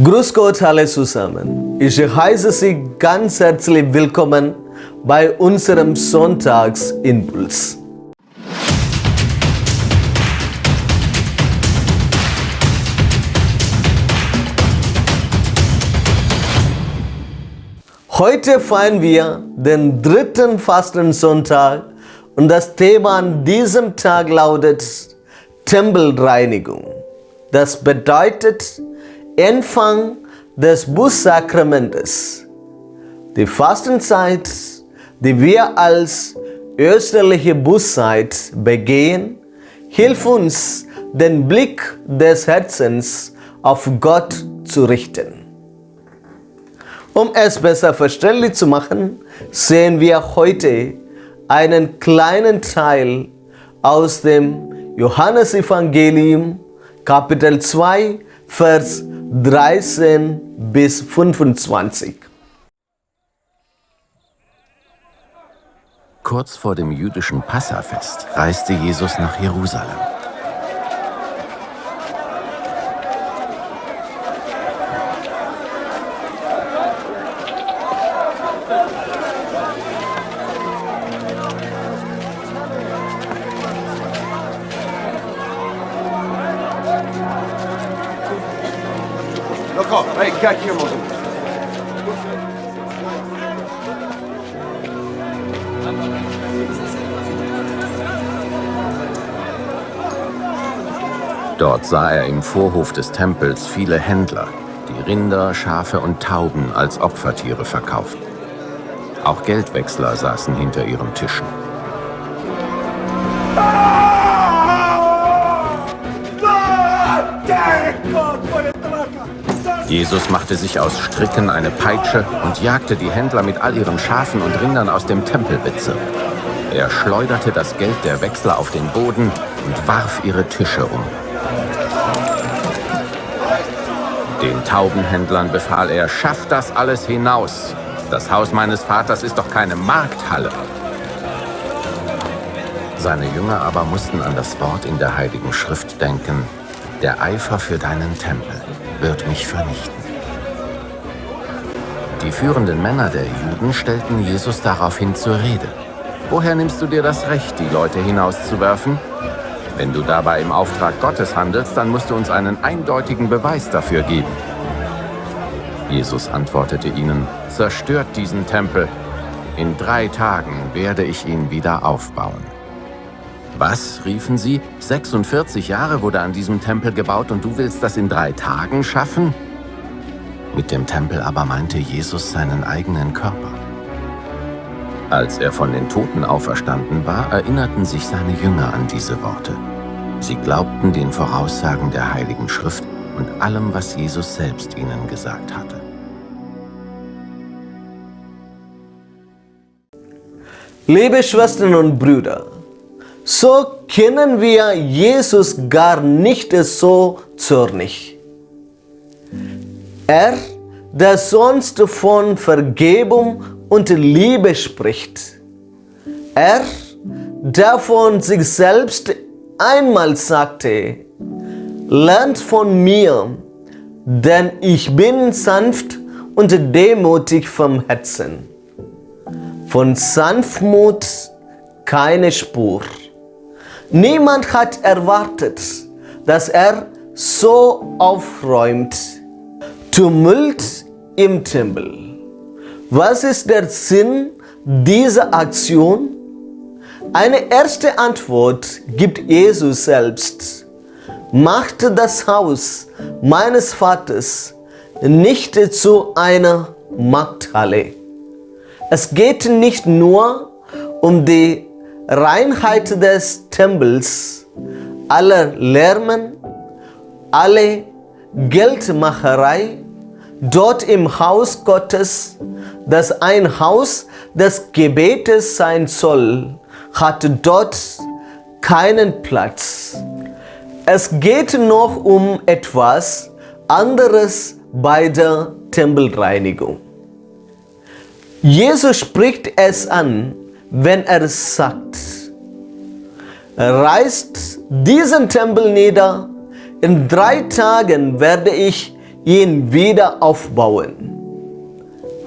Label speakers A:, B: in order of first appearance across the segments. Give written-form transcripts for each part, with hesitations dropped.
A: Grüß Gott alle zusammen. Ich heiße Sie ganz herzlich willkommen bei unserem Sonntagsimpuls. Heute feiern wir den dritten Fastensonntag und das Thema an diesem Tag lautet Tempelreinigung. Das bedeutet Empfang des Bußsakramentes. Die Fastenzeit, die wir als österliche Bußzeit begehen, hilft uns, den Blick des Herzens auf Gott zu richten. Um es besser verständlich zu machen, sehen wir heute einen kleinen Teil aus dem Johannesevangelium, Kapitel 2, Vers 13 bis 25.
B: Kurz vor dem jüdischen Passafest reiste Jesus nach Jerusalem.
C: Hey, kijk hier, man.
B: Dort sah er im Vorhof des Tempels viele Händler, die Rinder, Schafe und Tauben als Opfertiere verkauften. Auch Geldwechsler saßen hinter ihren Tischen. Jesus machte sich aus Stricken eine Peitsche und jagte die Händler mit all ihren Schafen und Rindern aus dem Tempelbezirk. Er schleuderte das Geld der Wechsler auf den Boden und warf ihre Tische um. Den Taubenhändlern befahl er: Schafft das alles hinaus. Das Haus meines Vaters ist doch keine Markthalle. Seine Jünger aber mussten an das Wort in der Heiligen Schrift denken: Der Eifer für deinen Tempel wird mich vernichten. Die führenden Männer der Juden stellten Jesus daraufhin zur Rede. Woher nimmst du dir das Recht, die Leute hinauszuwerfen? Wenn du dabei im Auftrag Gottes handelst, dann musst du uns einen eindeutigen Beweis dafür geben. Jesus antwortete ihnen: Zerstört diesen Tempel. In 3 Tagen werde ich ihn wieder aufbauen. Was, riefen sie, 46 Jahre wurde an diesem Tempel gebaut und du willst das in 3 Tagen schaffen? Mit dem Tempel aber meinte Jesus seinen eigenen Körper. Als er von den Toten auferstanden war, erinnerten sich seine Jünger an diese Worte. Sie glaubten den Voraussagen der Heiligen Schrift und allem, was Jesus selbst ihnen gesagt hatte.
A: Liebe Schwestern und Brüder, so kennen wir Jesus gar nicht so zornig. Er, der sonst von Vergebung und Liebe spricht. Er, der von sich selbst einmal sagte: Lernt von mir, denn ich bin sanft und demütig vom Herzen. Von Sanftmut keine Spur. Niemand hat erwartet, dass er so aufräumt. Tumult im Tempel. Was ist der Sinn dieser Aktion? Eine erste Antwort gibt Jesus selbst. Macht das Haus meines Vaters nicht zu einer Markthalle. Es geht nicht nur um die Reinheit des Tempels, aller Lärmen, alle Geldmacherei, dort im Haus Gottes, das ein Haus des Gebetes sein soll, hat dort keinen Platz. Es geht noch um etwas anderes bei der Tempelreinigung. Jesus spricht es an, wenn er sagt: Reißt diesen Tempel nieder, in 3 Tagen werde ich ihn wieder aufbauen.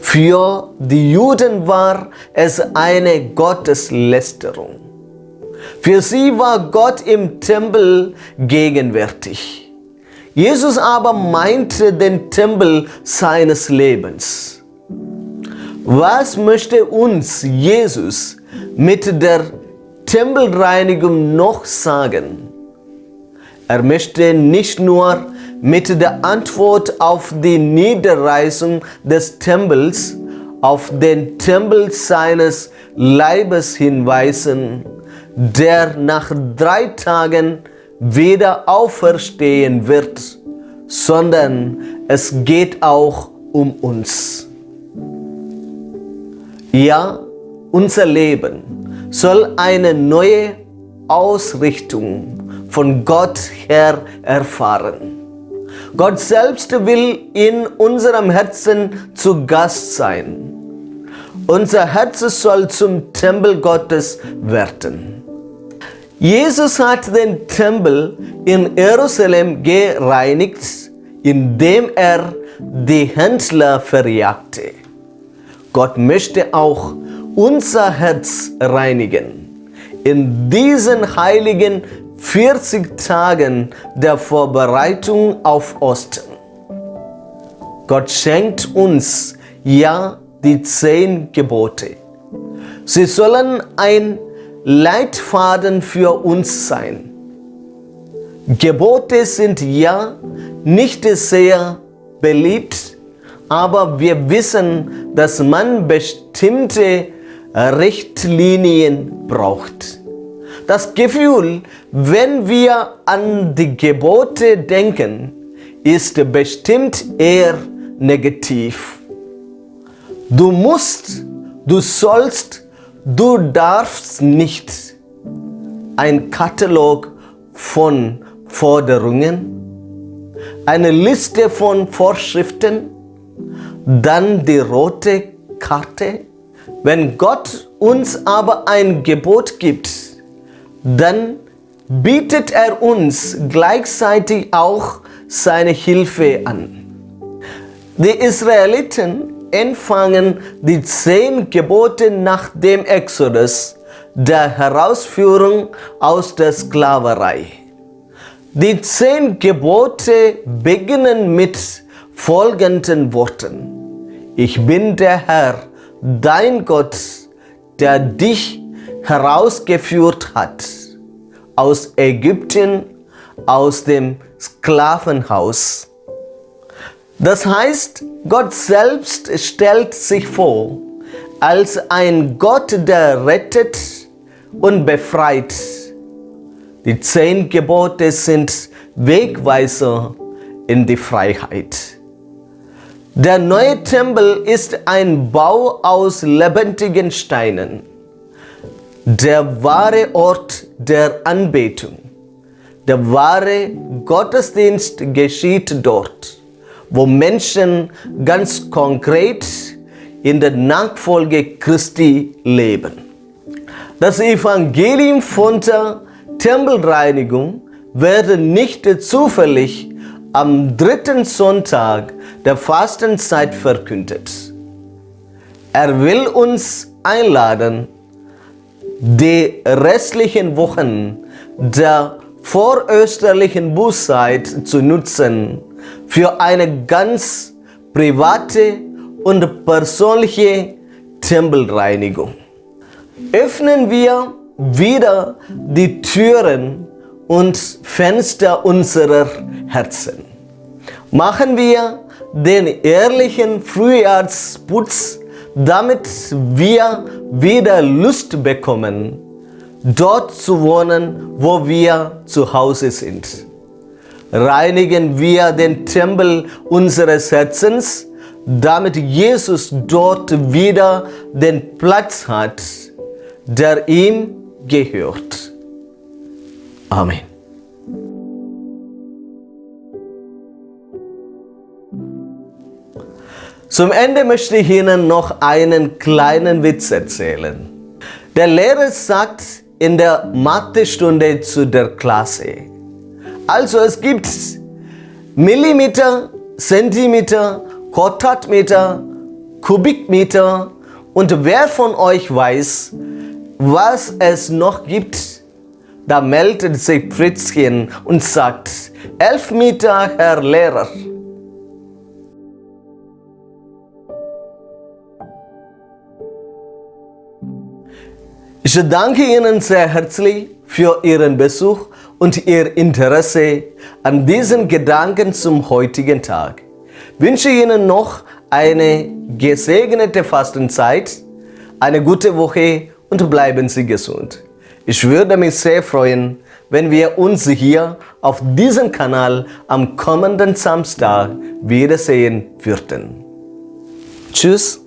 A: Für die Juden war es eine Gotteslästerung. Für sie war Gott im Tempel gegenwärtig. Jesus aber meinte den Tempel seines Lebens. Was möchte uns Jesus mit der Tempelreinigung noch sagen? Er möchte nicht nur mit der Antwort auf die Niederreißung des Tempels auf den Tempel seines Leibes hinweisen, der nach 3 Tagen wieder auferstehen wird, sondern es geht auch um uns. Ja, unser Leben soll eine neue Ausrichtung von Gott her erfahren. Gott selbst will in unserem Herzen zu Gast sein. Unser Herz soll zum Tempel Gottes werden. Jesus hat den Tempel in Jerusalem gereinigt, indem er die Händler verjagte. Gott möchte auch unser Herz reinigen. In diesen heiligen 40 Tagen der Vorbereitung auf Ostern. Gott schenkt uns ja die 10 Gebote. Sie sollen ein Leitfaden für uns sein. Gebote sind ja nicht sehr beliebt, aber wir wissen, dass man bestimmte Richtlinien braucht. Das Gefühl, wenn wir an die Gebote denken, ist bestimmt eher negativ. Du musst, du sollst, du darfst nicht. Ein Katalog von Forderungen, eine Liste von Vorschriften, dann die rote Karte. Wenn Gott uns aber ein Gebot gibt, dann bietet er uns gleichzeitig auch seine Hilfe an. Die Israeliten empfangen die 10 Gebote nach dem Exodus, der Herausführung aus der Sklaverei. Die 10 Gebote beginnen mit folgenden Worten: Ich bin der Herr, dein Gott, der dich herausgeführt hat aus Ägypten, aus dem Sklavenhaus. Das heißt, Gott selbst stellt sich vor als ein Gott, der rettet und befreit. Die 10 Gebote sind Wegweiser in die Freiheit. Der neue Tempel ist ein Bau aus lebendigen Steinen. Der wahre Ort der Anbetung, der wahre Gottesdienst geschieht dort, wo Menschen ganz konkret in der Nachfolge Christi leben. Das Evangelium von der Tempelreinigung wird nicht zufällig am 3. Sonntag der Fastenzeit verkündet. Er will uns einladen, die restlichen Wochen der vorösterlichen Bußzeit zu nutzen für eine ganz private und persönliche Tempelreinigung. Öffnen wir wieder die Türen und Fenster unserer Herzen. Machen wir den ehrlichen Frühjahrsputz, damit wir wieder Lust bekommen, dort zu wohnen, wo wir zu Hause sind. Reinigen wir den Tempel unseres Herzens, damit Jesus dort wieder den Platz hat, der ihm gehört. Amen. Zum Ende möchte ich Ihnen noch einen kleinen Witz erzählen. Der Lehrer sagt in der Mathestunde zu der Klasse: Also es gibt Millimeter, Zentimeter, Quadratmeter, Kubikmeter. Und wer von euch weiß, was es noch gibt, da meldet sich Fritzchen und sagt, 11 Meter, Herr Lehrer. Ich danke Ihnen sehr herzlich für Ihren Besuch und Ihr Interesse an diesen Gedanken zum heutigen Tag. Ich wünsche Ihnen noch eine gesegnete Fastenzeit, eine gute Woche und bleiben Sie gesund. Ich würde mich sehr freuen, wenn wir uns hier auf diesem Kanal am kommenden Samstag wiedersehen würden. Tschüss.